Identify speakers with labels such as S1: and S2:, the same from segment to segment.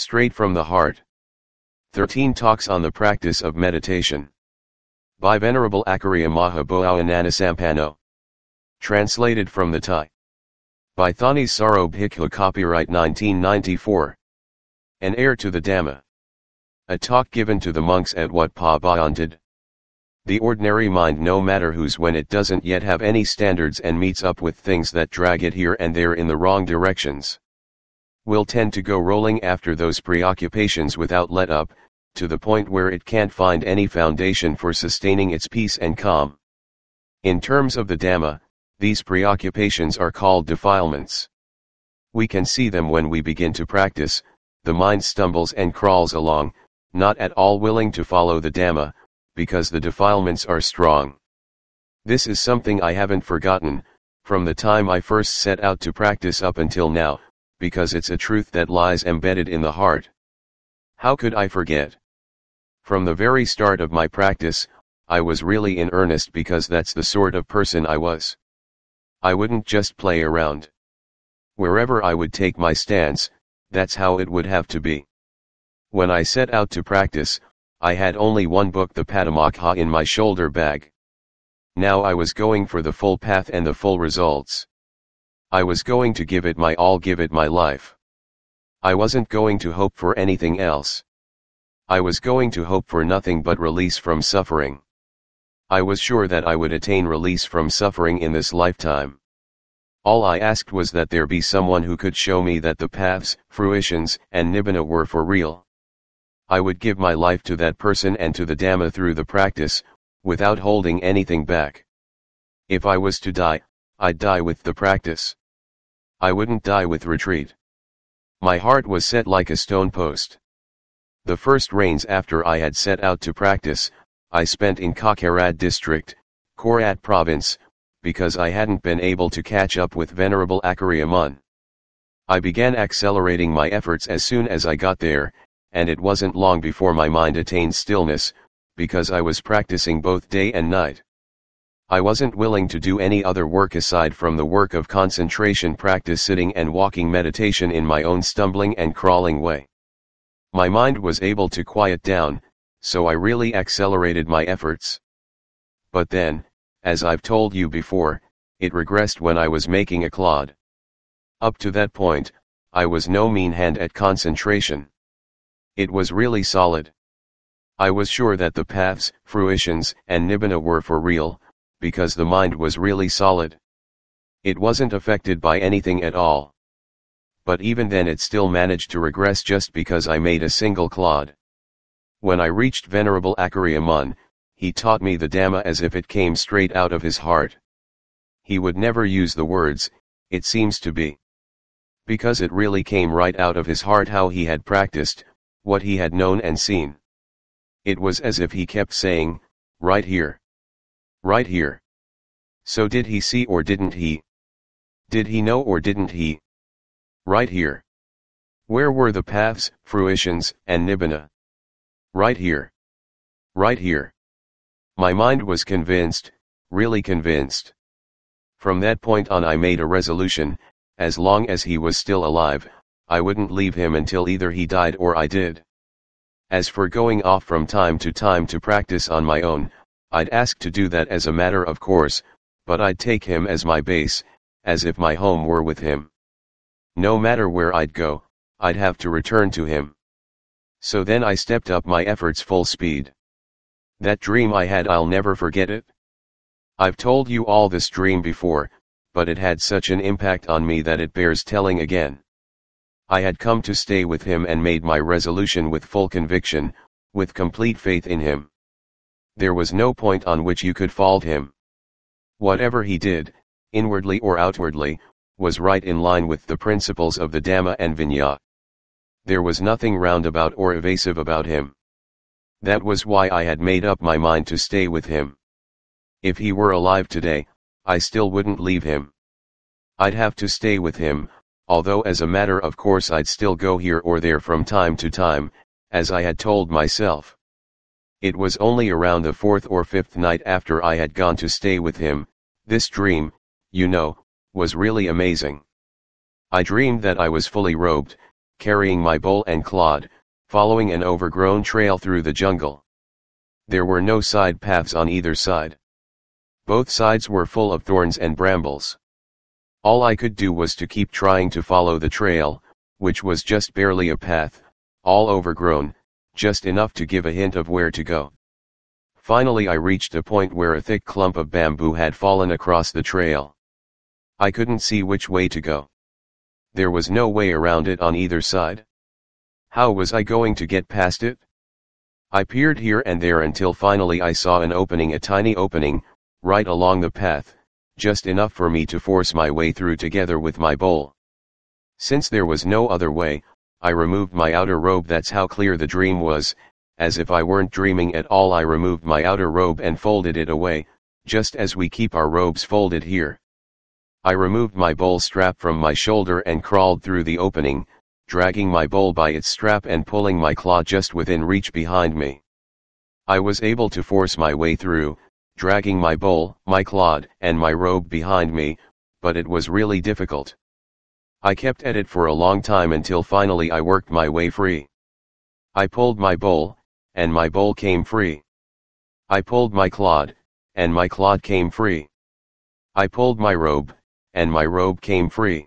S1: Straight from the Heart. 13 Talks on the Practice of Meditation. By Venerable Acariya Maha Boowa Ñanasampanno. Translated from the Thai. By Thanissaro Bhikkhu, copyright 1994. An Heir to the Dhamma. A talk given to the monks at Wat Pa Bonded. The ordinary mind, no matter whose, when it doesn't yet have any standards and meets up with things that drag it here and there in the wrong directions, will tend to go rolling after those preoccupations without let up, to the point where it can't find any foundation for sustaining its peace and calm. In terms of the Dhamma, these preoccupations are called defilements. We can see them when we begin to practice. The mind stumbles and crawls along, not at all willing to follow the Dhamma, because the defilements are strong. This is something I haven't forgotten, from the time I first set out to practice up until now, because it's a truth that lies embedded in the heart. How could I forget? From the very start of my practice, I was really in earnest, because that's the sort of person I was. I wouldn't just play around. Wherever I would take my stance, that's how it would have to be. When I set out to practice, I had only one book, the Padamokha, in my shoulder bag. Now I was going for the full path and the full results. I was going to give it my all, give it my life. I wasn't going to hope for anything else. I was going to hope for nothing but release from suffering. I was sure that I would attain release from suffering in this lifetime. All I asked was that there be someone who could show me that the paths, fruitions, and nibbana were for real. I would give my life to that person and to the Dhamma through the practice, without holding anything back. If I was to die, I'd die with the practice. I wouldn't die with retreat. My heart was set like a stone post. The first rains after I had set out to practice, I spent in Acariya district, Korat province, because I hadn't been able to catch up with Venerable Acariya Mun. I began accelerating my efforts as soon as I got there, and it wasn't long before my mind attained stillness, because I was practicing both day and night. I wasn't willing to do any other work aside from the work of concentration practice, sitting and walking meditation in my own stumbling and crawling way. My mind was able to quiet down, so I really accelerated my efforts. But then, as I've told you before, it regressed when I was making a clod. Up to that point, I was no mean hand at concentration. It was really solid. I was sure that the paths, fruitions, and nibbana were for real, because the mind was really solid. It wasn't affected by anything at all. But even then it still managed to regress just because I made a single clod. When I reached Venerable Acariya Mun, he taught me the Dhamma as if it came straight out of his heart. He would never use the words, it seems to be. Because it really came right out of his heart how he had practiced, what he had known and seen. It was as if he kept saying, right here. Right here. So did he see or didn't he? Did he know or didn't he? Right here. Where were the paths, fruitions, and nibbana? Right here. Right here. My mind was convinced, really convinced. From that point on I made a resolution, as long as he was still alive, I wouldn't leave him until either he died or I did. As for going off from time to practice on my own, I'd ask to do that as a matter of course, but I'd take him as my base, as if my home were with him. No matter where I'd go, I'd have to return to him. So then I stepped up my efforts full speed. That dream I had, I'll never forget it. I've told you all this dream before, but it had such an impact on me that it bears telling again. I had come to stay with him and made my resolution with full conviction, with complete faith in him. There was no point on which you could fault him. Whatever he did, inwardly or outwardly, was right in line with the principles of the Dhamma and Vinaya. There was nothing roundabout or evasive about him. That was why I had made up my mind to stay with him. If he were alive today, I still wouldn't leave him. I'd have to stay with him, although as a matter of course I'd still go here or there from time to time, as I had told myself. It was only around the 4th or 5th night after I had gone to stay with him, this dream, you know, was really amazing. I dreamed that I was fully robed, carrying my bowl and clod, following an overgrown trail through the jungle. There were no side paths on either side. Both sides were full of thorns and brambles. All I could do was to keep trying to follow the trail, which was just barely a path, all overgrown, just enough to give a hint of where to go. Finally I reached a point where a thick clump of bamboo had fallen across the trail. I couldn't see which way to go. There was no way around it on either side. How was I going to get past it? I peered here and there until finally I saw an opening, a tiny opening, right along the path, just enough for me to force my way through together with my bowl. Since there was no other way, I removed my outer robe. That's how clear the dream was. As if I weren't dreaming at all, I removed my outer robe and folded it away, just as we keep our robes folded here. I removed my bowl strap from my shoulder and crawled through the opening, dragging my bowl by its strap and pulling my clod just within reach behind me. I was able to force my way through, dragging my bowl, my clod, and my robe behind me, but it was really difficult. I kept at it for a long time until finally I worked my way free. I pulled my bowl, and my bowl came free. I pulled my clod, and my clod came free. I pulled my robe, and my robe came free.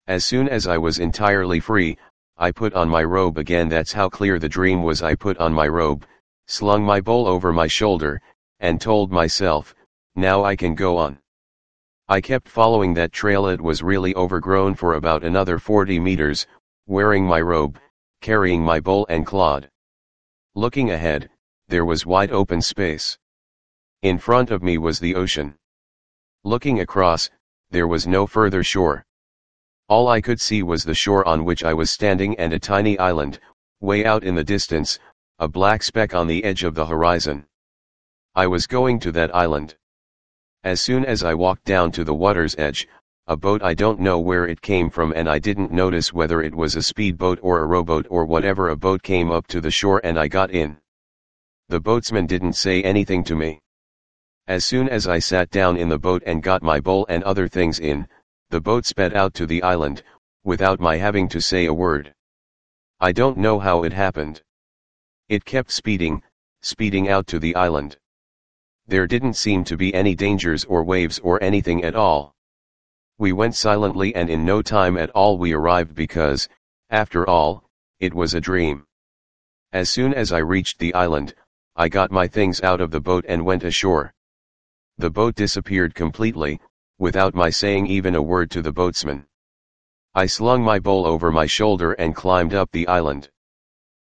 S1: As soon as I was entirely free, I put on my robe again. That's how clear the dream was. I put on my robe, slung my bowl over my shoulder, and told myself, now I can go on. I kept following that trail. It was really overgrown for about another 40 meters, wearing my robe, carrying my bowl and clod. Looking ahead, there was wide open space. In front of me was the ocean. Looking across, there was no further shore. All I could see was the shore on which I was standing and a tiny island, way out in the distance, a black speck on the edge of the horizon. I was going to that island. As soon as I walked down to the water's edge, a boat, I don't know where it came from and I didn't notice whether it was a speedboat or a rowboat or whatever, a boat came up to the shore and I got in. The boatsman didn't say anything to me. As soon as I sat down in the boat and got my bowl and other things in, the boat sped out to the island, without my having to say a word. I don't know how it happened. It kept speeding out to the island. There didn't seem to be any dangers or waves or anything at all. We went silently and in no time at all we arrived because, after all, it was a dream. As soon as I reached the island, I got my things out of the boat and went ashore. The boat disappeared completely, without my saying even a word to the boatsman. I slung my bowl over my shoulder and climbed up the island.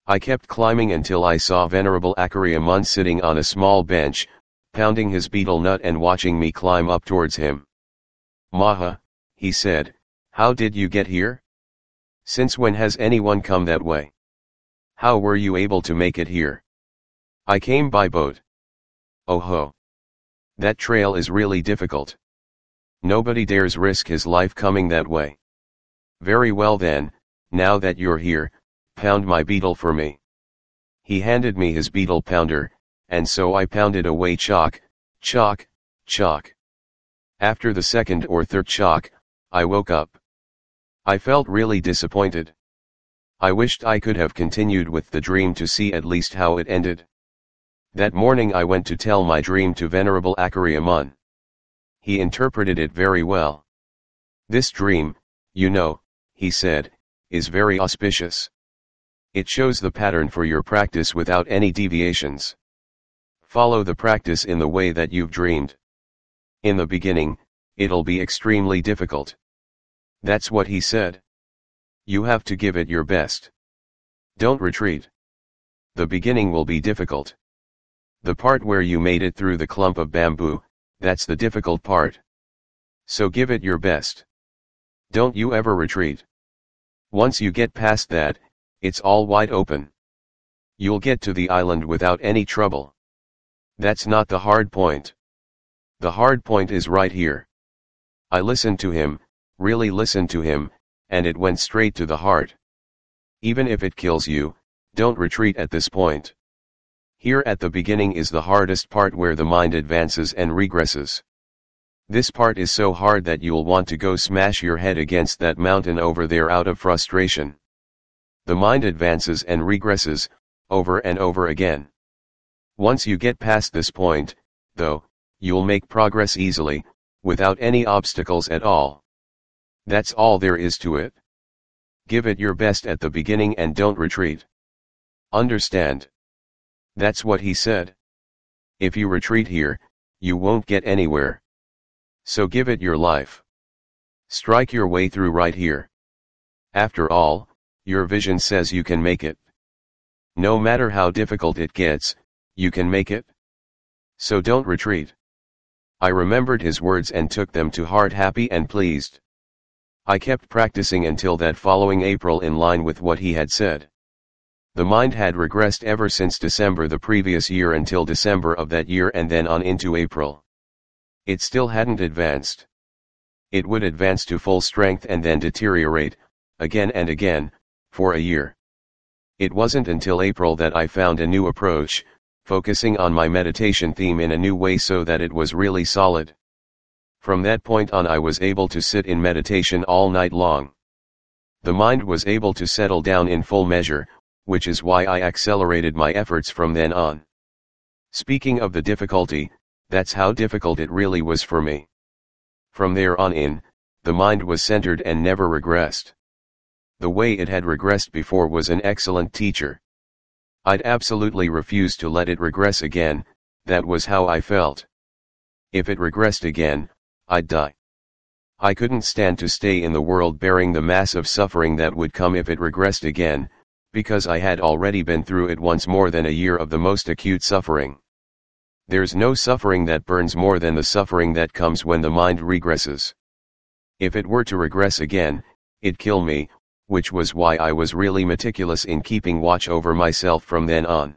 S1: I kept climbing until I saw Venerable Acariya sitting on a small bench, pounding his betel nut and watching me climb up towards him. Maha, he said, how did you get here? Since when has anyone come that way? How were you able to make it here? I came by boat. Oh ho. That trail is really difficult. Nobody dares risk his life coming that way. Very well then, now that you're here, pound my betel for me. He handed me his betel pounder, and so I pounded away chalk, chalk, chalk. After the second or third chalk, I woke up. I felt really disappointed. I wished I could have continued with the dream to see at least how it ended. That morning I went to tell my dream to Venerable Acariya. He interpreted it very well. This dream, you know, he said, is very auspicious. It shows the pattern for your practice without any deviations. Follow the practice in the way that you've dreamed. In the beginning, it'll be extremely difficult. That's what he said. You have to give it your best. Don't retreat. The beginning will be difficult. The part where you made it through the clump of bamboo, that's the difficult part. So give it your best. Don't you ever retreat. Once you get past that, it's all wide open. You'll get to the island without any trouble. That's not the hard point. The hard point is right here. I listened to him, really listened to him, and it went straight to the heart. Even if it kills you, don't retreat at this point. Here at the beginning is the hardest part where the mind advances and regresses. This part is so hard that you'll want to go smash your head against that mountain over there out of frustration. The mind advances and regresses, over and over again. Once you get past this point, though, you'll make progress easily, without any obstacles at all. That's all there is to it. Give it your best at the beginning and don't retreat. Understand? That's what he said. If you retreat here, you won't get anywhere. So give it your life. Strike your way through right here. After all, your vision says you can make it. No matter how difficult it gets, you can make it. So don't retreat. I remembered his words and took them to heart, happy and pleased. I kept practicing until that following April in line with what he had said. The mind had regressed ever since December the previous year until December of that year and then on into April. It still hadn't advanced. It would advance to full strength and then deteriorate, again and again, for a year. It wasn't until April that I found a new approach, focusing on my meditation theme in a new way so that it was really solid. From that point on I was able to sit in meditation all night long. The mind was able to settle down in full measure, which is why I accelerated my efforts from then on. Speaking of the difficulty, that's how difficult it really was for me. From there on in, the mind was centered and never regressed. The way it had regressed before was an excellent teacher. I'd absolutely refuse to let it regress again, that was how I felt. If it regressed again, I'd die. I couldn't stand to stay in the world bearing the massive suffering that would come if it regressed again, because I had already been through it once more than a year of the most acute suffering. There's no suffering that burns more than the suffering that comes when the mind regresses. If it were to regress again, it'd kill me, which was why I was really meticulous in keeping watch over myself from then on.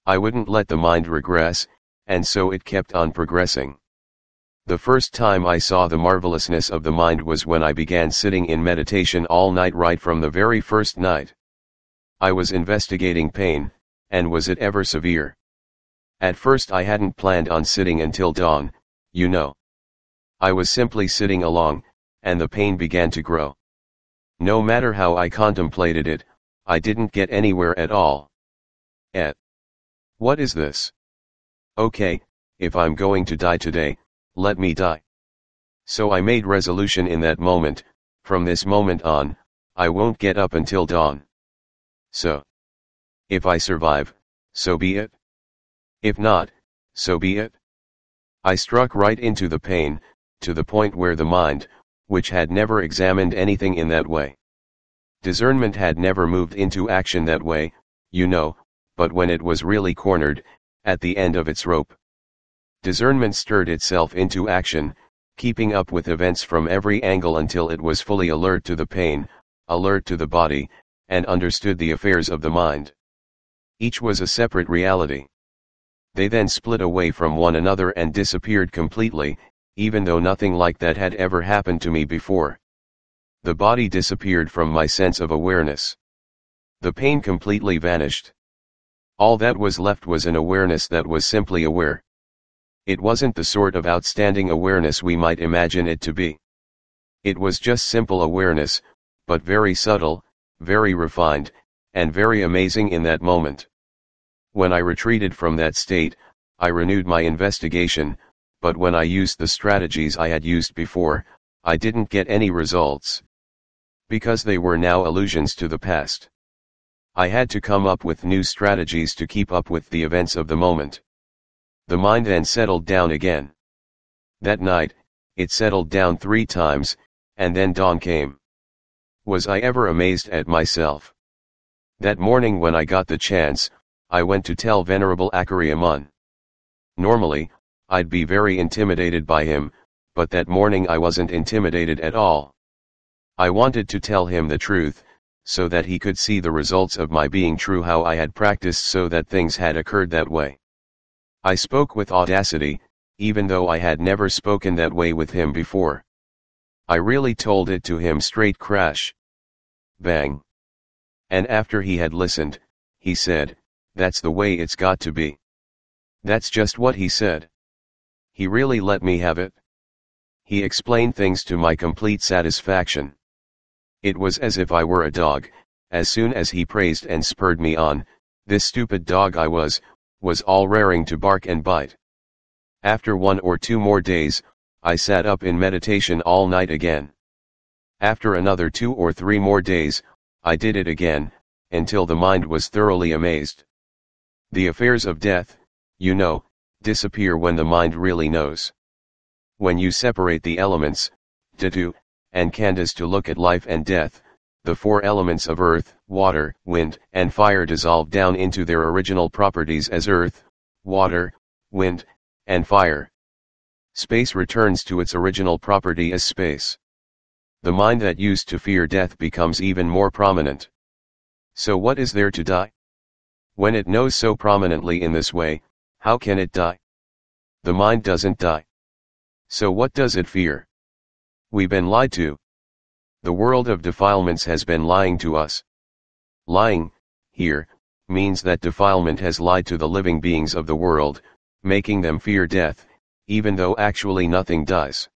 S1: I wouldn't let the mind regress, and so it kept on progressing. The first time I saw the marvelousness of the mind was when I began sitting in meditation all night right from the very first night. I was investigating pain, and was it ever severe? At first I hadn't planned on sitting until dawn, you know. I was simply sitting along, and the pain began to grow. No matter how I contemplated it, I didn't get anywhere at all. What is this? Okay, if I'm going to die today, let me die. So I made resolution in that moment, from this moment on, I won't get up until dawn. So, if I survive, so be it. If not, so be it. I struck right into the pain, to the point where the mind, which had never examined anything in that way. Discernment had never moved into action that way, you know, but when it was really cornered, at the end of its rope. Discernment stirred itself into action, keeping up with events from every angle until it was fully alert to the pain, alert to the body, and understood the affairs of the mind. Each was a separate reality. They then split away from one another and disappeared completely, even though nothing like that had ever happened to me before. The body disappeared from my sense of awareness. The pain completely vanished. All that was left was an awareness that was simply aware. It wasn't the sort of outstanding awareness we might imagine it to be. It was just simple awareness, but very subtle, very refined, and very amazing in that moment. When I retreated from that state, I renewed my investigation, but when I used the strategies I had used before, I didn't get any results. Because they were now illusions to the past. I had to come up with new strategies to keep up with the events of the moment. The mind then settled down again. That night, it settled down 3 times, and then dawn came. Was I ever amazed at myself? That morning when I got the chance, I went to tell Venerable Acariya. Normally, I'd be very intimidated by him, but that morning I wasn't intimidated at all. I wanted to tell him the truth, so that he could see the results of my being true, how I had practiced so that things had occurred that way. I spoke with audacity, even though I had never spoken that way with him before. I really told it to him straight, crash. Bang. And after he had listened, he said, "That's the way it's got to be." That's just what he said. He really let me have it. He explained things to my complete satisfaction. It was as if I were a dog, as soon as he praised and spurred me on, this stupid dog I was all raring to bark and bite. After 1 or 2 more days, I sat up in meditation all night again. After another 2 or 3 more days, I did it again, until the mind was thoroughly amazed. The affairs of death, you know, disappear when the mind really knows. When you separate the elements, dhatu, and khandhas to look at life and death, the 4 elements of earth, water, wind, and fire dissolve down into their original properties as earth, water, wind, and fire. Space returns to its original property as space. The mind that used to fear death becomes even more prominent. So what is there to die? When it knows so prominently in this way, how can it die? The mind doesn't die. So what does it fear? We've been lied to. The world of defilements has been lying to us. Lying, here, means that defilement has lied to the living beings of the world, making them fear death, even though actually nothing does.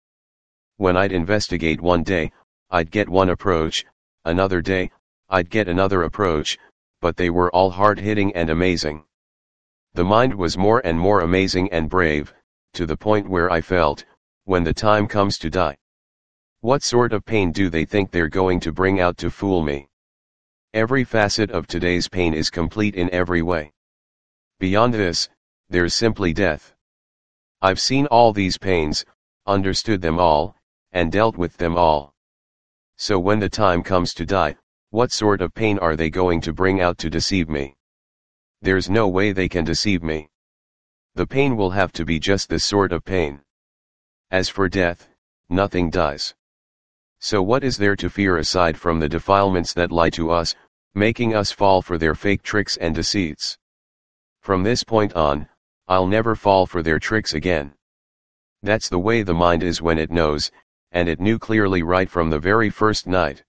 S1: When I'd investigate one day, I'd get one approach, another day, I'd get another approach, but they were all hard-hitting and amazing. The mind was more and more amazing and brave, to the point where I felt, when the time comes to die, what sort of pain do they think they're going to bring out to fool me? Every facet of today's pain is complete in every way. Beyond this, there's simply death. I've seen all these pains, understood them all, and dealt with them all. So when the time comes to die, what sort of pain are they going to bring out to deceive me? There's no way they can deceive me. The pain will have to be just this sort of pain. As for death, nothing does. So what is there to fear aside from the defilements that lie to us, making us fall for their fake tricks and deceits? From this point on, I'll never fall for their tricks again. That's the way the mind is when it knows, and it knew clearly right from the very first night.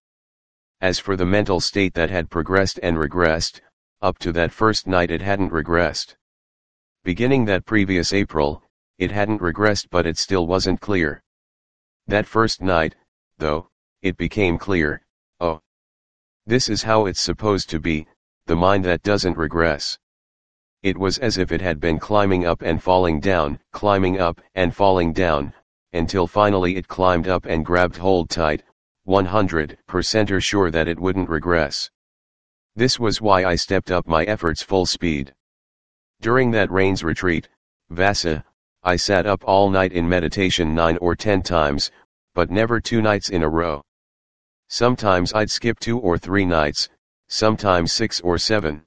S1: As for the mental state that had progressed and regressed, up to that first night it hadn't regressed. Beginning that previous April, it hadn't regressed, but it still wasn't clear. That first night, though, it became clear. Oh, this is how it's supposed to be, the mind that doesn't regress. It was as if it had been climbing up and falling down, climbing up and falling down, until finally it climbed up and grabbed hold tight, 100% sure that it wouldn't regress. This was why I stepped up my efforts full speed. During that rains retreat, Vasa, I sat up all night in meditation 9 or 10 times, but never 2 nights in a row. Sometimes I'd skip 2 or 3 nights, sometimes 6 or 7.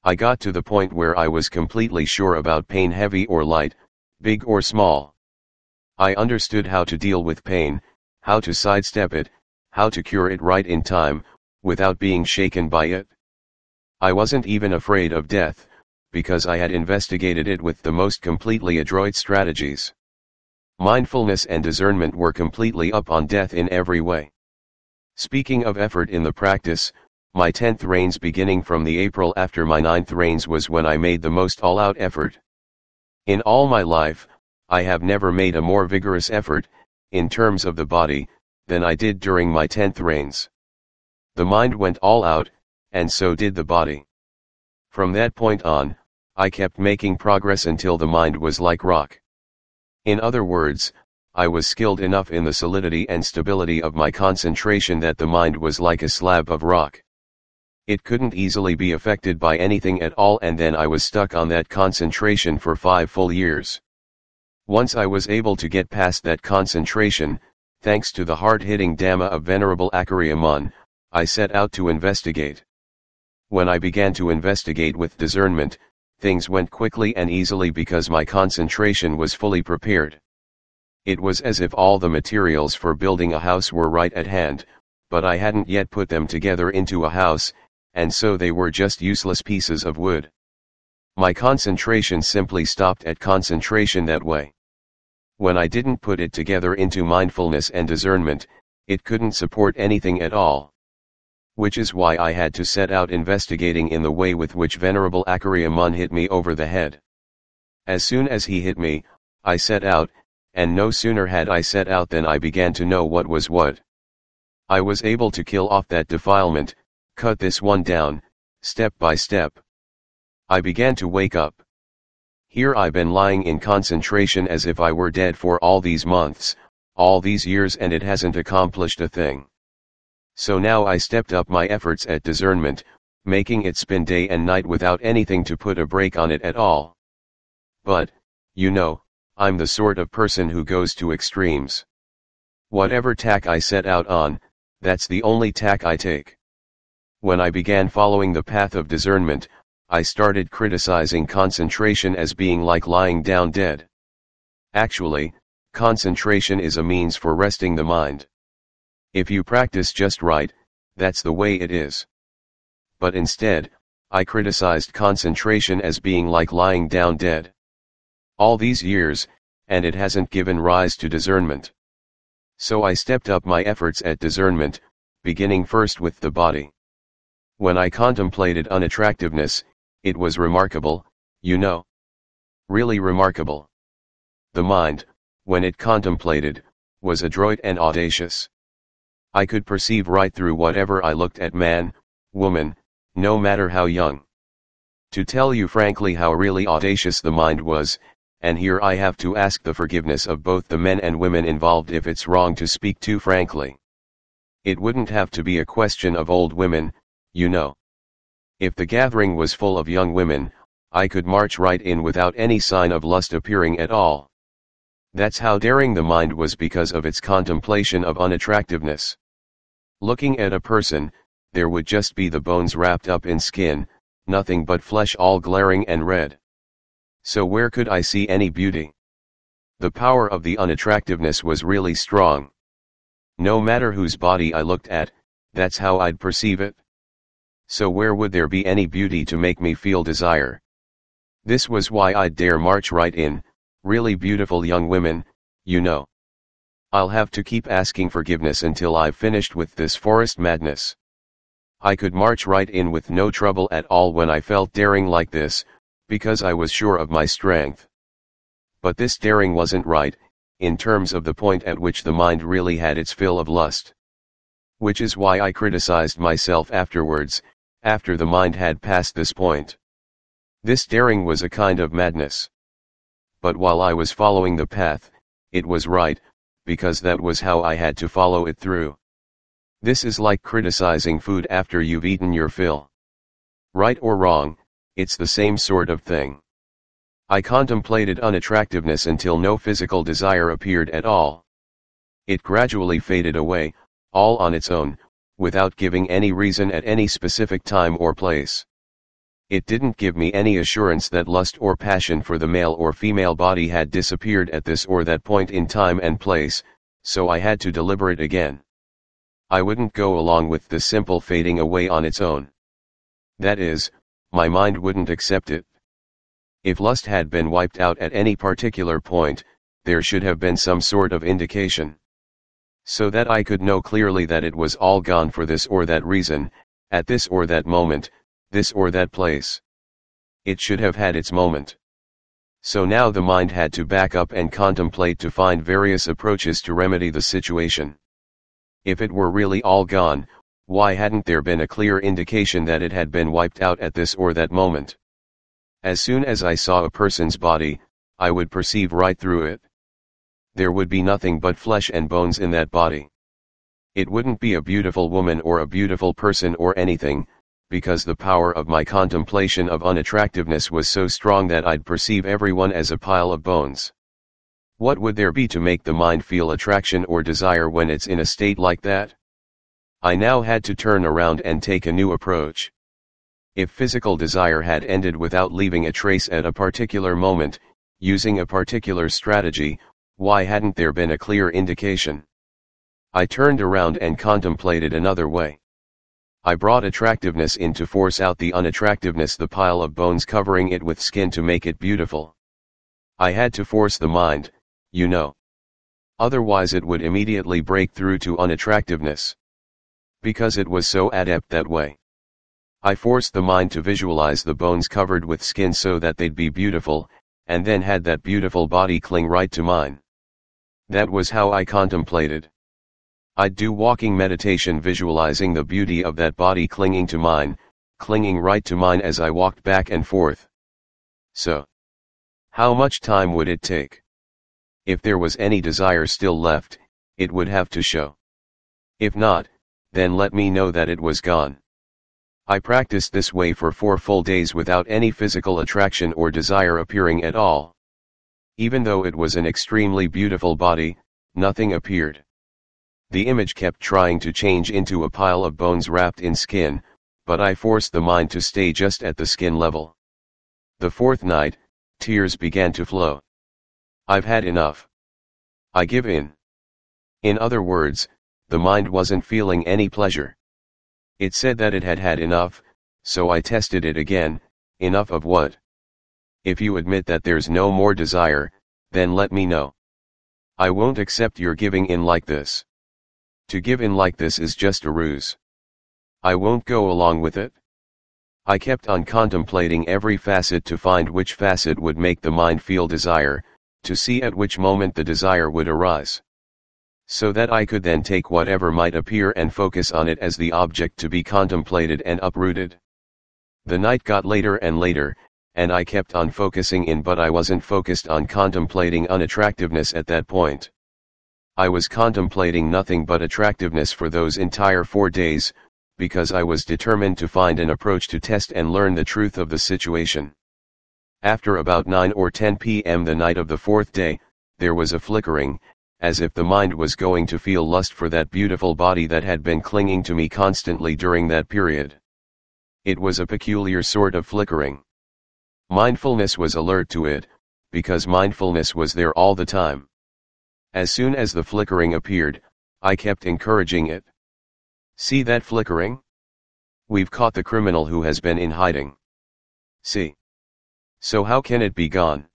S1: I got to the point where I was completely sure about pain, heavy or light, big or small. I understood how to deal with pain, how to sidestep it, how to cure it right in time, without being shaken by it. I wasn't even afraid of death, because I had investigated it with the most completely adroit strategies. Mindfulness and discernment were completely up on death in every way. Speaking of effort in the practice, my 10th rains beginning from the April after my 9th rains was when I made the most all-out effort. In all my life, I have never made a more vigorous effort, in terms of the body, than I did during my 10th rains. The mind went all out, and so did the body. From that point on, I kept making progress until the mind was like rock. In other words, I was skilled enough in the solidity and stability of my concentration that the mind was like a slab of rock. It couldn't easily be affected by anything at all, and then I was stuck on that concentration for 5 full years. Once I was able to get past that concentration, thanks to the hard-hitting Dhamma of Venerable Acariya, I set out to investigate. When I began to investigate with discernment, things went quickly and easily because my concentration was fully prepared. It was as if all the materials for building a house were right at hand, but I hadn't yet put them together into a house, and so they were just useless pieces of wood. My concentration simply stopped at concentration that way. When I didn't put it together into mindfulness and discernment, it couldn't support anything at all. Which is why I had to set out investigating in the way with which Venerable Acariya hit me over the head. As soon as he hit me, I set out, and no sooner had I set out than I began to know what was what. I was able to kill off that defilement, cut this one down, step by step. I began to wake up. Here I've been lying in concentration as if I were dead for all these months, all these years, and it hasn't accomplished a thing. So now I stepped up my efforts at discernment, making it spin day and night without anything to put a brake on it at all. But, you know, I'm the sort of person who goes to extremes. Whatever tack I set out on, that's the only tack I take. When I began following the path of discernment, I started criticizing concentration as being like lying down dead. Actually, concentration is a means for resting the mind. If you practice just right, that's the way it is. But instead, I criticized concentration as being like lying down dead. All these years, and it hasn't given rise to discernment. So I stepped up my efforts at discernment, beginning first with the body. When I contemplated unattractiveness, it was remarkable, you know. Really remarkable. The mind, when it contemplated, was adroit and audacious. I could perceive right through whatever I looked at, man, woman, no matter how young. To tell you frankly how really audacious the mind was, and here I have to ask the forgiveness of both the men and women involved if it's wrong to speak too frankly. It wouldn't have to be a question of old women, you know. If the gathering was full of young women, I could march right in without any sign of lust appearing at all. That's how daring the mind was because of its contemplation of unattractiveness. Looking at a person, there would just be the bones wrapped up in skin, nothing but flesh all glaring and red. So where could I see any beauty? The power of the unattractiveness was really strong. No matter whose body I looked at, that's how I'd perceive it. So where would there be any beauty to make me feel desire? This was why I'd dare march right in, really beautiful young women, you know. I'll have to keep asking forgiveness until I've finished with this forest madness. I could march right in with no trouble at all when I felt daring like this, because I was sure of my strength. But this daring wasn't right, in terms of the point at which the mind really had its fill of lust. Which is why I criticized myself afterwards, after the mind had passed this point. This daring was a kind of madness. But while I was following the path, it was right, because that was how I had to follow it through. This is like criticizing food after you've eaten your fill. Right or wrong, it's the same sort of thing. I contemplated unattractiveness until no physical desire appeared at all. It gradually faded away, all on its own, without giving any reason at any specific time or place. It didn't give me any assurance that lust or passion for the male or female body had disappeared at this or that point in time and place, so I had to deliberate again. I wouldn't go along with the simple fading away on its own. That is, my mind wouldn't accept it. If lust had been wiped out at any particular point, there should have been some sort of indication. So that I could know clearly that it was all gone for this or that reason, at this or that moment, this or that place. It should have had its moment. So now the mind had to back up and contemplate to find various approaches to remedy the situation. If it were really all gone, why hadn't there been a clear indication that it had been wiped out at this or that moment? As soon as I saw a person's body, I would perceive right through it. There would be nothing but flesh and bones in that body. It wouldn't be a beautiful woman or a beautiful person or anything, because the power of my contemplation of unattractiveness was so strong that I'd perceive everyone as a pile of bones. What would there be to make the mind feel attraction or desire when it's in a state like that? I now had to turn around and take a new approach. If physical desire had ended without leaving a trace at a particular moment, using a particular strategy, why hadn't there been a clear indication? I turned around and contemplated another way. I brought attractiveness in to force out the unattractiveness, the pile of bones covering it with skin, to make it beautiful. I had to force the mind, you know. Otherwise it would immediately break through to unattractiveness. Because it was so adept that way. I forced the mind to visualize the bones covered with skin so that they'd be beautiful, and then had that beautiful body cling right to mine. That was how I contemplated. I'd do walking meditation visualizing the beauty of that body clinging to mine, clinging right to mine as I walked back and forth. So, how much time would it take? If there was any desire still left, it would have to show. If not, then let me know that it was gone. I practiced this way for 4 full days without any physical attraction or desire appearing at all. Even though it was an extremely beautiful body, nothing appeared. The image kept trying to change into a pile of bones wrapped in skin, but I forced the mind to stay just at the skin level. The 4th night, tears began to flow. I've had enough. I give in. In other words, the mind wasn't feeling any pleasure. It said that it had had enough, so I tested it again. Enough of what? If you admit that there's no more desire, then let me know. I won't accept your giving in like this. To give in like this is just a ruse. I won't go along with it. I kept on contemplating every facet to find which facet would make the mind feel desire, to see at which moment the desire would arise, so that I could then take whatever might appear and focus on it as the object to be contemplated and uprooted. The night got later and later, and I kept on focusing in, but I wasn't focused on contemplating unattractiveness at that point. I was contemplating nothing but attractiveness for those entire 4 days, because I was determined to find an approach to test and learn the truth of the situation. After about 9 or 10 p.m. the night of the 4th day, there was a flickering, as if the mind was going to feel lust for that beautiful body that had been clinging to me constantly during that period. It was a peculiar sort of flickering. Mindfulness was alert to it, because mindfulness was there all the time. As soon as the flickering appeared, I kept encouraging it. See that flickering? We've caught the criminal who has been in hiding. See? So how can it be gone?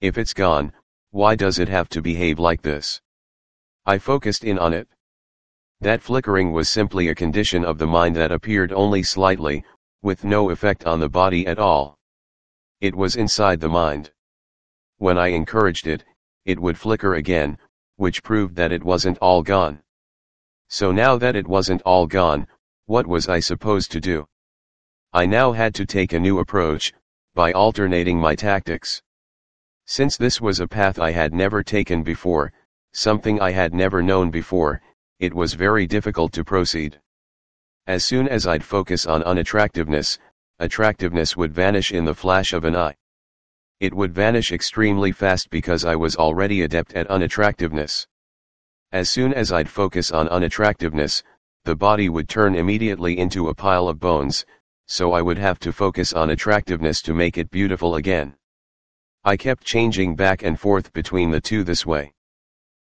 S1: If it's gone, why does it have to behave like this? I focused in on it. That flickering was simply a condition of the mind that appeared only slightly, with no effect on the body at all. It was inside the mind. When I encouraged it, it would flicker again, which proved that it wasn't all gone. So now that it wasn't all gone, what was I supposed to do? I now had to take a new approach, by alternating my tactics. Since this was a path I had never taken before, something I had never known before, it was very difficult to proceed. As soon as I'd focus on unattractiveness, attractiveness would vanish in the flash of an eye. It would vanish extremely fast because I was already adept at unattractiveness. As soon as I'd focus on unattractiveness, the body would turn immediately into a pile of bones, so I would have to focus on attractiveness to make it beautiful again. I kept changing back and forth between the two this way.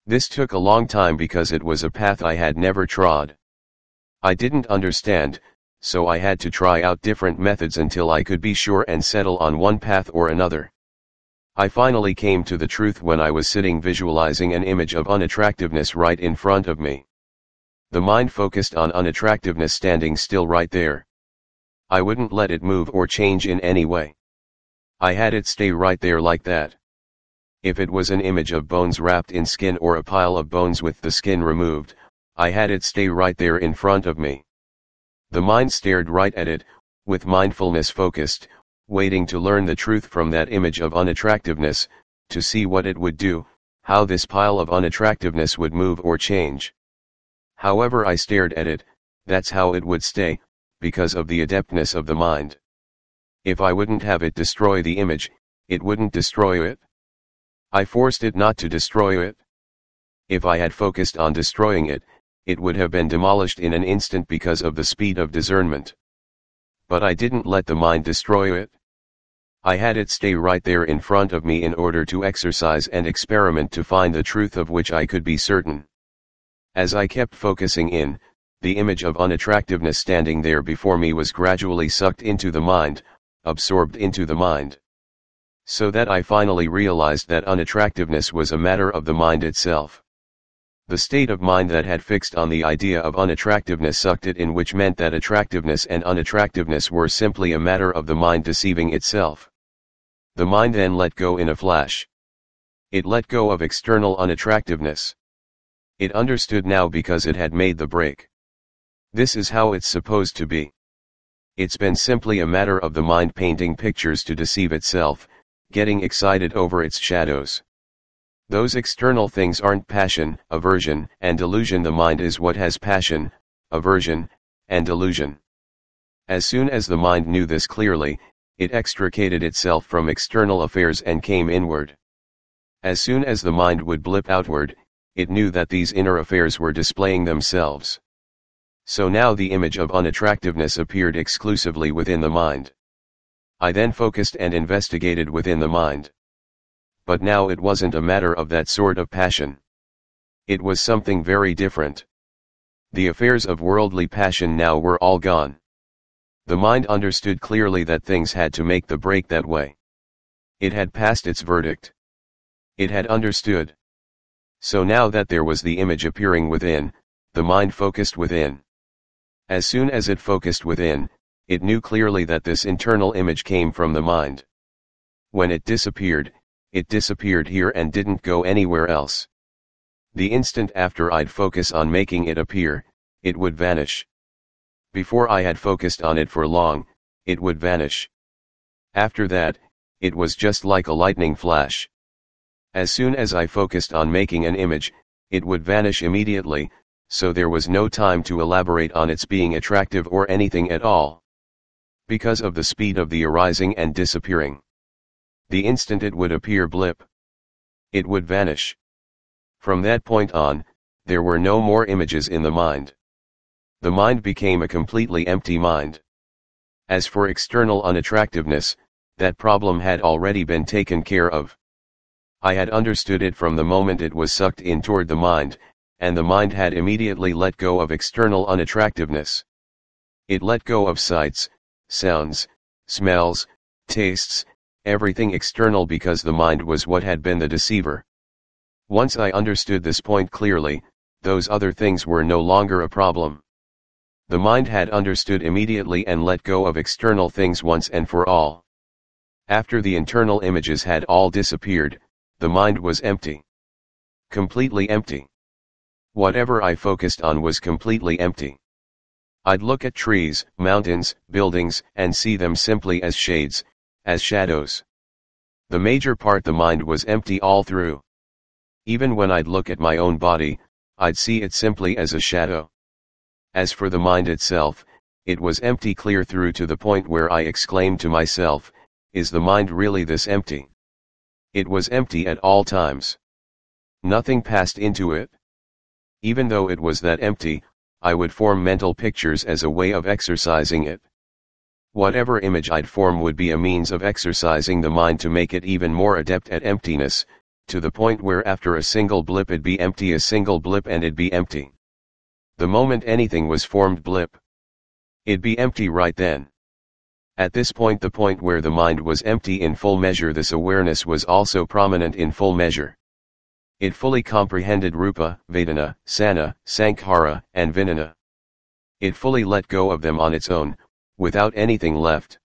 S1: This took a long time because it was a path I had never trod. I didn't understand, so I had to try out different methods until I could be sure and settle on one path or another. I finally came to the truth when I was sitting visualizing an image of unattractiveness right in front of me. The mind focused on unattractiveness standing still right there. I wouldn't let it move or change in any way. I had it stay right there like that. If it was an image of bones wrapped in skin or a pile of bones with the skin removed, I had it stay right there in front of me. The mind stared right at it, with mindfulness focused, waiting to learn the truth from that image of unattractiveness, to see what it would do, how this pile of unattractiveness would move or change. However I stared at it, that's how it would stay, because of the adeptness of the mind. If I wouldn't have it destroy the image, it wouldn't destroy it. I forced it not to destroy it. If I had focused on destroying it, it would have been demolished in an instant because of the speed of discernment. But I didn't let the mind destroy it. I had it stay right there in front of me in order to exercise and experiment to find the truth of which I could be certain. As I kept focusing in, the image of unattractiveness standing there before me was gradually sucked into the mind, absorbed into the mind. So that I finally realized that unattractiveness was a matter of the mind itself. The state of mind that had fixed on the idea of unattractiveness sucked it in, which meant that attractiveness and unattractiveness were simply a matter of the mind deceiving itself. The mind then let go in a flash. It let go of external unattractiveness. It understood now because it had made the break. This is how it's supposed to be. It's been simply a matter of the mind painting pictures to deceive itself, getting excited over its shadows. Those external things aren't passion, aversion, and delusion. The mind is what has passion, aversion, and delusion. As soon as the mind knew this clearly, it extricated itself from external affairs and came inward. As soon as the mind would blip outward, it knew that these inner affairs were displaying themselves. So now the image of unattractiveness appeared exclusively within the mind. I then focused and investigated within the mind. But now it wasn't a matter of that sort of passion. It was something very different. The affairs of worldly passion now were all gone. The mind understood clearly that things had to make the break that way. It had passed its verdict. It had understood. So now that there was the image appearing within, the mind focused within. As soon as it focused within, it knew clearly that this internal image came from the mind. When it disappeared here and didn't go anywhere else. The instant after I'd focus on making it appear, it would vanish. Before I had focused on it for long, it would vanish. After that, it was just like a lightning flash. As soon as I focused on making an image, it would vanish immediately, so there was no time to elaborate on its being attractive or anything at all. Because of the speed of the arising and disappearing. The instant it would appear blip, it would vanish. From that point on, there were no more images in the mind. The mind became a completely empty mind. As for external unattractiveness, that problem had already been taken care of. I had understood it from the moment it was sucked in toward the mind, and the mind had immediately let go of external unattractiveness. It let go of sights, sounds, smells, tastes, everything external because the mind was what had been the deceiver. Once I understood this point clearly, those other things were no longer a problem. The mind had understood immediately and let go of external things once and for all. After the internal images had all disappeared, the mind was empty. Completely empty. Whatever I focused on was completely empty. I'd look at trees, mountains, buildings, and see them simply as shades, as shadows. The major part the mind was empty all through. Even when I'd look at my own body, I'd see it simply as a shadow. As for the mind itself, it was empty clear through to the point where I exclaimed to myself, is the mind really this empty? It was empty at all times. Nothing passed into it. Even though it was that empty, I would form mental pictures as a way of exercising it. Whatever image I'd form would be a means of exercising the mind to make it even more adept at emptiness, to the point where after a single blip it'd be empty, a single blip and it'd be empty. The moment anything was formed blip, it'd be empty right then. At this point, the point where the mind was empty in full measure, this awareness was also prominent in full measure. It fully comprehended Rupa, Vedana, Sana, Sankhara, and Vijnana. It fully let go of them on its own, without anything left.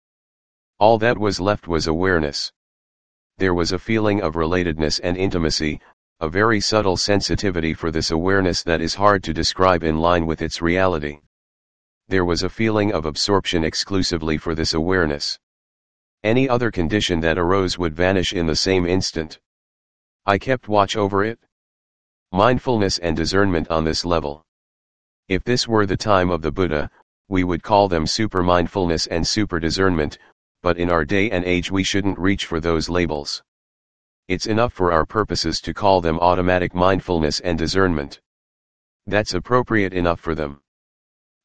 S1: All that was left was awareness. There was a feeling of relatedness and intimacy, a very subtle sensitivity for this awareness that is hard to describe in line with its reality. There was a feeling of absorption exclusively for this awareness. Any other condition that arose would vanish in the same instant. I kept watch over it. Mindfulness and discernment on this level. If this were the time of the Buddha, we would call them super mindfulness and super discernment, but in our day and age we shouldn't reach for those labels. It's enough for our purposes to call them automatic mindfulness and discernment. That's appropriate enough for them.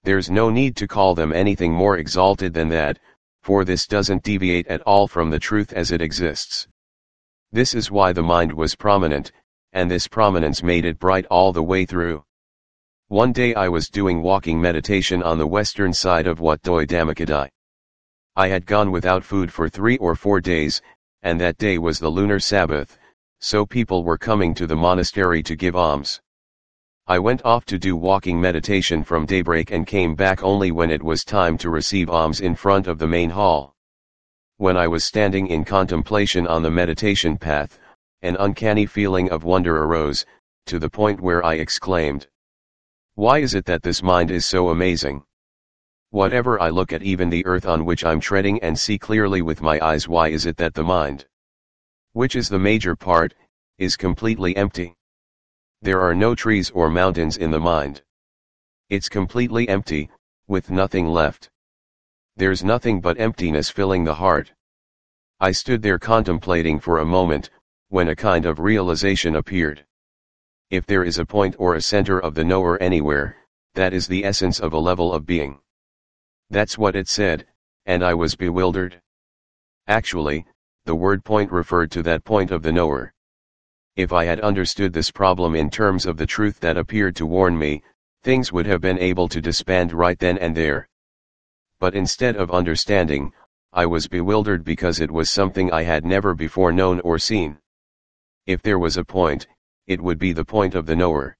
S1: There's no need to call them anything more exalted than that, for this doesn't deviate at all from the truth as it exists. This is why the mind was prominent, and this prominence made it bright all the way through. One day I was doing walking meditation on the western side of Wat Doi Dhammakadai. I had gone without food for 3 or 4 days, and that day was the lunar Sabbath, so people were coming to the monastery to give alms. I went off to do walking meditation from daybreak and came back only when it was time to receive alms in front of the main hall. When I was standing in contemplation on the meditation path, an uncanny feeling of wonder arose, to the point where I exclaimed, "Why is it that this mind is so amazing? Whatever I look at, even the earth on which I'm treading, and see clearly with my eyes, why is it that the mind, which is the major part, is completely empty? There are no trees or mountains in the mind. It's completely empty, with nothing left. There's nothing but emptiness filling the heart." I stood there contemplating for a moment, when a kind of realization appeared. If there is a point or a center of the knower anywhere, that is the essence of a level of being. That's what it said, and I was bewildered. Actually, the word point referred to that point of the knower. If I had understood this problem in terms of the truth that appeared to warn me, things would have been able to disband right then and there. But instead of understanding, I was bewildered because it was something I had never before known or seen. If there was a point, it would be the point of the knower.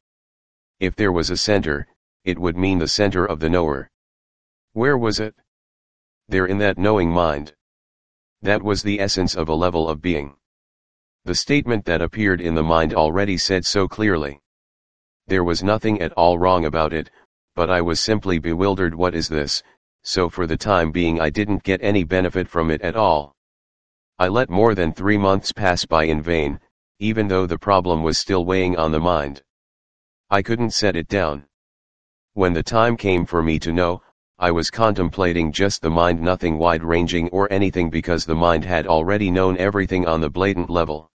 S1: If there was a center, it would mean the center of the knower. Where was it? There, in that knowing mind. That was the essence of a level of being. The statement that appeared in the mind already said so clearly. There was nothing at all wrong about it, but I was simply bewildered. What is this? So for the time being I didn't get any benefit from it at all. I let more than 3 months pass by in vain, even though the problem was still weighing on the mind. I couldn't set it down. When the time came for me to know, I was contemplating just the mind, nothing wide-ranging or anything, because the mind had already known everything on the blatant level.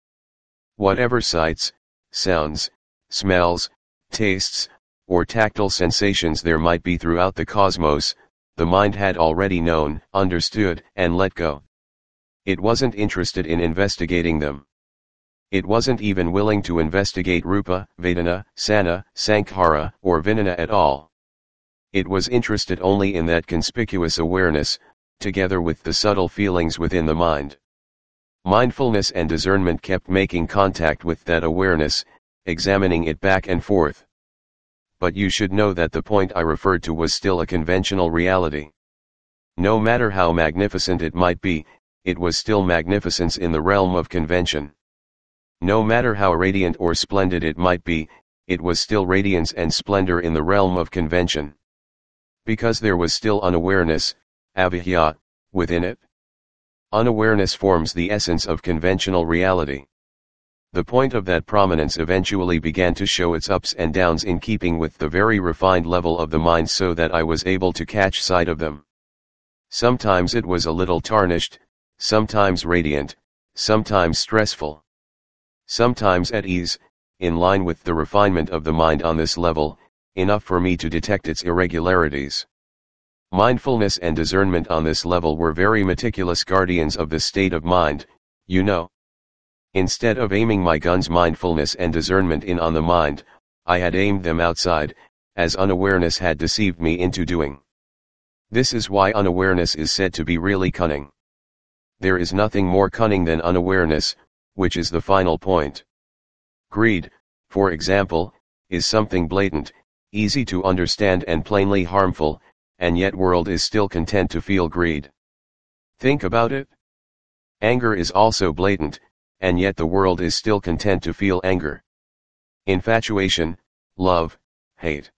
S1: Whatever sights, sounds, smells, tastes, or tactile sensations there might be throughout the cosmos, the mind had already known, understood, and let go. It wasn't interested in investigating them. It wasn't even willing to investigate Rupa, Vedana, Sana, Sankhara, or Vinana at all. It was interested only in that conspicuous awareness, together with the subtle feelings within the mind. Mindfulness and discernment kept making contact with that awareness, examining it back and forth. But you should know that the point I referred to was still a conventional reality. No matter how magnificent it might be, it was still magnificence in the realm of convention. No matter how radiant or splendid it might be, it was still radiance and splendor in the realm of convention. Because there was still unawareness, avijja, within it. Unawareness forms the essence of conventional reality. The point of that prominence eventually began to show its ups and downs in keeping with the very refined level of the mind, so that I was able to catch sight of them. Sometimes it was a little tarnished, sometimes radiant, sometimes stressful. Sometimes at ease, in line with the refinement of the mind on this level, enough for me to detect its irregularities. Mindfulness and discernment on this level were very meticulous guardians of the state of mind, you know. Instead of aiming my guns, mindfulness and discernment, in on the mind, I had aimed them outside, as unawareness had deceived me into doing. This is why unawareness is said to be really cunning. There is nothing more cunning than unawareness, which is the final point. Greed, for example, is something blatant, easy to understand and plainly harmful, and yet world is still content to feel greed. Think about it. Anger is also blatant, and yet the world is still content to feel anger. Infatuation, love, hate.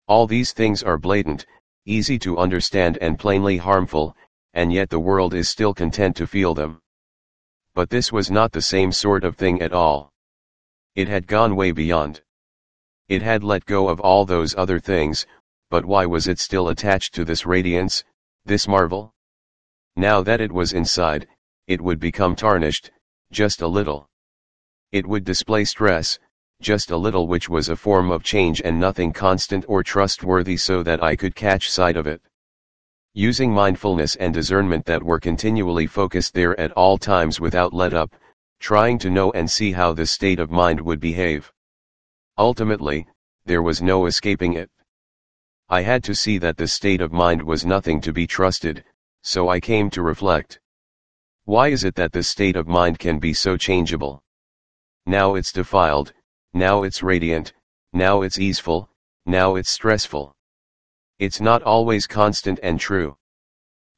S1: All these things are blatant, easy to understand and plainly harmful, and yet the world is still content to feel them. But this was not the same sort of thing at all. It had gone way beyond. It had let go of all those other things, but why was it still attached to this radiance, this marvel? Now that it was inside, it would become tarnished, just a little. It would display stress, just a little, which was a form of change and nothing constant or trustworthy, so that I could catch sight of it. Using mindfulness and discernment that were continually focused there at all times without let up, trying to know and see how this state of mind would behave. Ultimately, there was no escaping it. I had to see that this state of mind was nothing to be trusted, so I came to reflect. Why is it that this state of mind can be so changeable? Now it's defiled, now it's radiant, now it's easeful, now it's stressful. It's not always constant and true.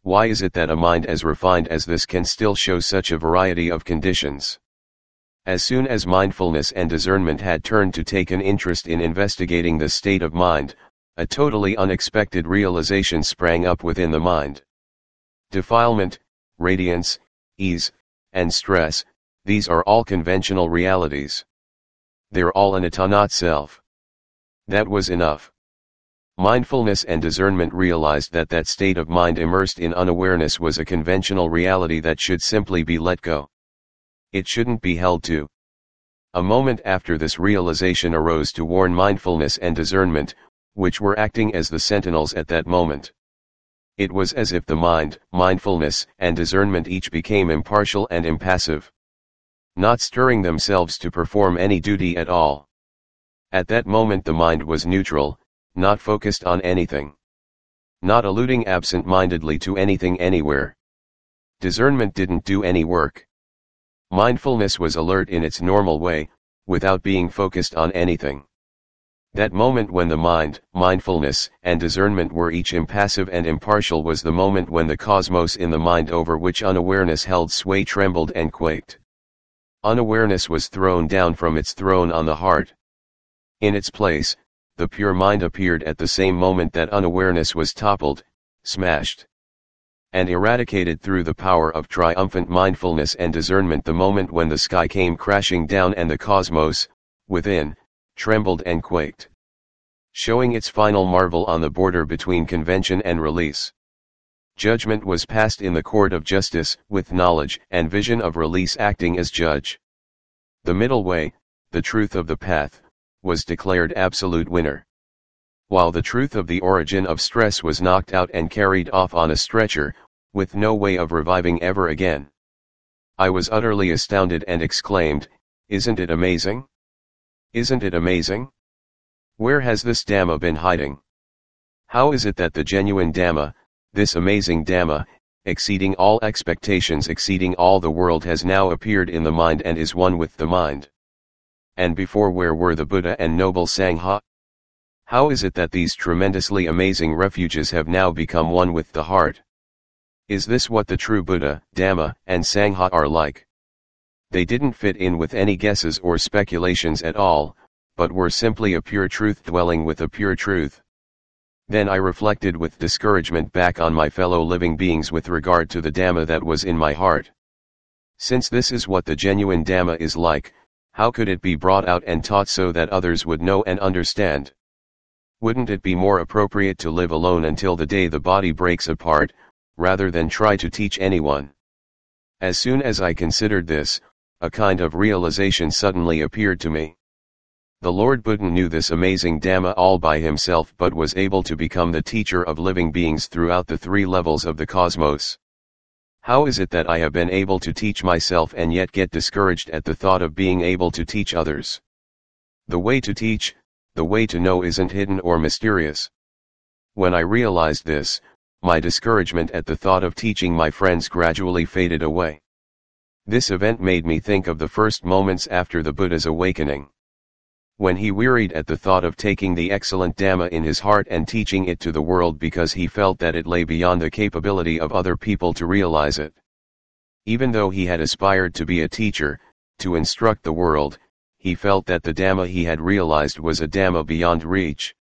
S1: Why is it that a mind as refined as this can still show such a variety of conditions? As soon as mindfulness and discernment had turned to take an interest in investigating the state of mind, a totally unexpected realization sprang up within the mind. Defilement, radiance, ease, and stress, these are all conventional realities. They're all anatta, not self. That was enough. Mindfulness and discernment realized that that state of mind immersed in unawareness was a conventional reality that should simply be let go. It shouldn't be held to. A moment after this realization arose to warn mindfulness and discernment, which were acting as the sentinels at that moment. It was as if the mind, mindfulness, and discernment each became impartial and impassive, not stirring themselves to perform any duty at all. At that moment the mind was neutral, not focused on anything, not alluding absent-mindedly to anything anywhere. Discernment didn't do any work. Mindfulness was alert in its normal way, without being focused on anything. That moment when the mind, mindfulness, and discernment were each impassive and impartial was the moment when the cosmos in the mind over which unawareness held sway trembled and quaked. Unawareness was thrown down from its throne on the heart. In its place, the pure mind appeared at the same moment that unawareness was toppled, smashed, and eradicated through the power of triumphant mindfulness and discernment the moment when the sky came crashing down and the cosmos, within, trembled and quaked, showing its final marvel on the border between convention and release. Judgment was passed in the court of justice, with knowledge and vision of release acting as judge. The middle way, the truth of the path, was declared absolute winner. While the truth of the origin of stress was knocked out and carried off on a stretcher, with no way of reviving ever again. I was utterly astounded and exclaimed, "Isn't it amazing? Isn't it amazing? Where has this Dhamma been hiding? How is it that the genuine Dhamma, this amazing Dhamma, exceeding all expectations, exceeding all the world, has now appeared in the mind and is one with the mind? And before, where were the Buddha and noble Sangha? How is it that these tremendously amazing refuges have now become one with the heart? Is this what the true Buddha, Dhamma, and Sangha are like? They didn't fit in with any guesses or speculations at all, but were simply a pure truth dwelling with a pure truth." Then I reflected with discouragement back on my fellow living beings with regard to the Dhamma that was in my heart. Since this is what the genuine Dhamma is like, how could it be brought out and taught so that others would know and understand? Wouldn't it be more appropriate to live alone until the day the body breaks apart, rather than try to teach anyone? As soon as I considered this, a kind of realization suddenly appeared to me. The Lord Buddha knew this amazing Dhamma all by himself but was able to become the teacher of living beings throughout the three levels of the cosmos. How is it that I have been able to teach myself and yet get discouraged at the thought of being able to teach others? The way to teach, the way to know isn't hidden or mysterious. When I realized this, my discouragement at the thought of teaching my friends gradually faded away. This event made me think of the first moments after the Buddha's awakening. When he wearied at the thought of taking the excellent Dhamma in his heart and teaching it to the world because he felt that it lay beyond the capability of other people to realize it. Even though he had aspired to be a teacher, to instruct the world, he felt that the Dhamma he had realized was a Dhamma beyond reach.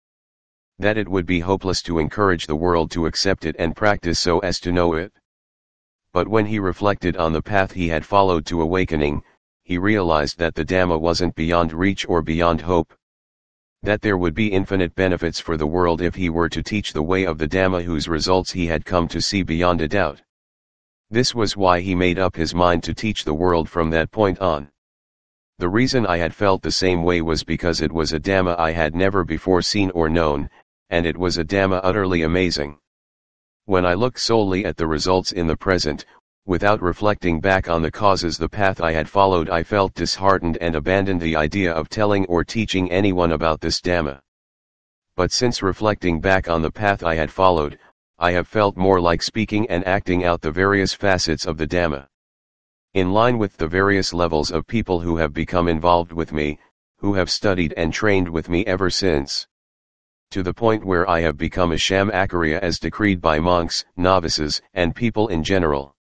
S1: That it would be hopeless to encourage the world to accept it and practice so as to know it. But when he reflected on the path he had followed to awakening, he realized that the Dhamma wasn't beyond reach or beyond hope. That there would be infinite benefits for the world if he were to teach the way of the Dhamma whose results he had come to see beyond a doubt. This was why he made up his mind to teach the world from that point on. The reason I had felt the same way was because it was a Dhamma I had never before seen or known, and it was a Dhamma utterly amazing. When I looked solely at the results in the present, without reflecting back on the causes the path I had followed, I felt disheartened and abandoned the idea of telling or teaching anyone about this Dhamma. But since reflecting back on the path I had followed, I have felt more like speaking and acting out the various facets of the Dhamma. In line with the various levels of people who have become involved with me, who have studied and trained with me ever since. To the point where I have become a sham Acariya as decreed by monks, novices, and people in general.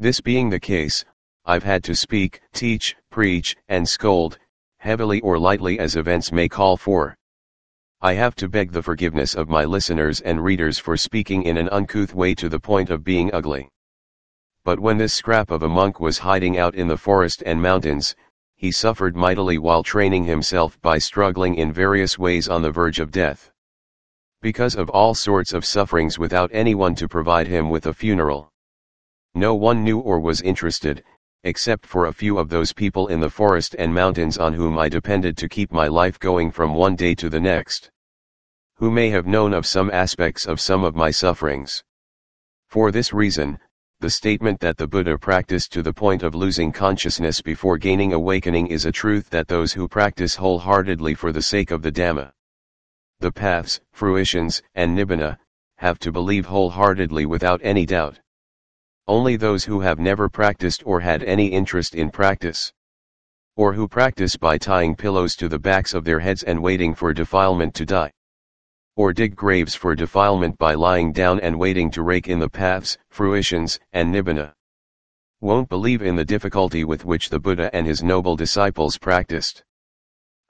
S1: This being the case, I've had to speak, teach, preach, and scold, heavily or lightly as events may call for. I have to beg the forgiveness of my listeners and readers for speaking in an uncouth way to the point of being ugly. But when this scrap of a monk was hiding out in the forest and mountains, he suffered mightily while training himself by struggling in various ways on the verge of death. Because of all sorts of sufferings without anyone to provide him with a funeral. No one knew or was interested, except for a few of those people in the forest and mountains on whom I depended to keep my life going from one day to the next. Who may have known of some aspects of some of my sufferings. For this reason, the statement that the Buddha practiced to the point of losing consciousness before gaining awakening is a truth that those who practice wholeheartedly for the sake of the Dhamma, the paths, fruitions, and nibbana, have to believe wholeheartedly without any doubt. Only those who have never practiced or had any interest in practice, or who practice by tying pillows to the backs of their heads and waiting for defilement to die, or dig graves for defilement by lying down and waiting to rake in the paths, fruitions, and nibbana, won't believe in the difficulty with which the Buddha and his noble disciples practiced.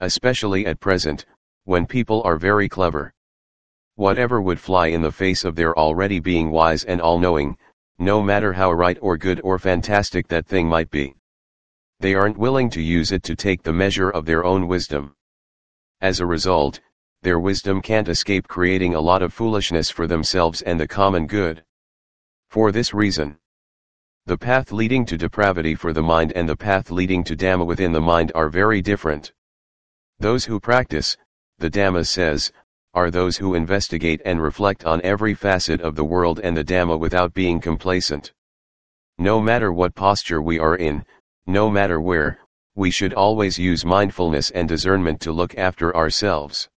S1: Especially at present, when people are very clever. Whatever would fly in the face of their already being wise and all-knowing, no matter how right or good or fantastic that thing might be. They aren't willing to use it to take the measure of their own wisdom. As a result, their wisdom can't escape creating a lot of foolishness for themselves and the common good. For this reason, the path leading to depravity for the mind and the path leading to Dhamma within the mind are very different. Those who practice, the Dhamma says, are those who investigate and reflect on every facet of the world and the Dhamma without being complacent. No matter what posture we are in, no matter where, we should always use mindfulness and discernment to look after ourselves.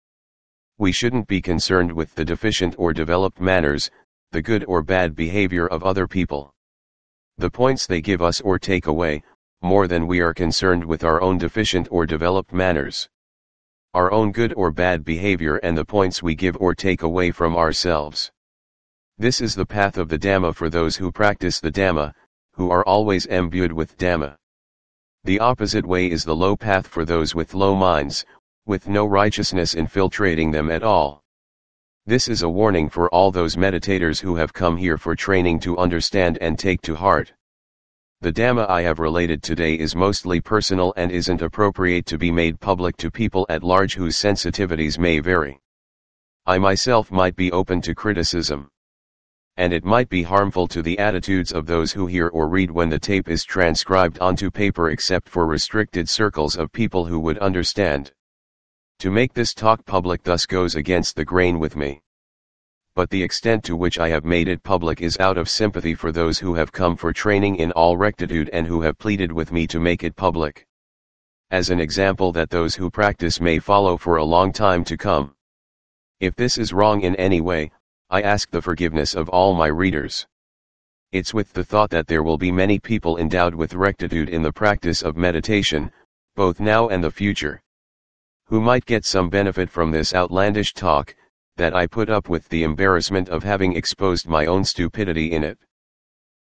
S1: We shouldn't be concerned with the deficient or developed manners, the good or bad behavior of other people, the points they give us or take away, more than we are concerned with our own deficient or developed manners, our own good or bad behavior and the points we give or take away from ourselves. This is the path of the Dhamma for those who practice the Dhamma, who are always imbued with Dhamma. The opposite way is the low path for those with low minds, with no righteousness infiltrating them at all. This is a warning for all those meditators who have come here for training to understand and take to heart. The Dhamma I have related today is mostly personal and isn't appropriate to be made public to people at large whose sensitivities may vary. I myself might be open to criticism. And it might be harmful to the attitudes of those who hear or read when the tape is transcribed onto paper except for restricted circles of people who would understand. To make this talk public thus goes against the grain with me. But the extent to which I have made it public is out of sympathy for those who have come for training in all rectitude and who have pleaded with me to make it public. As an example that those who practice may follow for a long time to come. If this is wrong in any way, I ask the forgiveness of all my readers. It's with the thought that there will be many people endowed with rectitude in the practice of meditation, both now and the future, who might get some benefit from this outlandish talk, that I put up with the embarrassment of having exposed my own stupidity in it.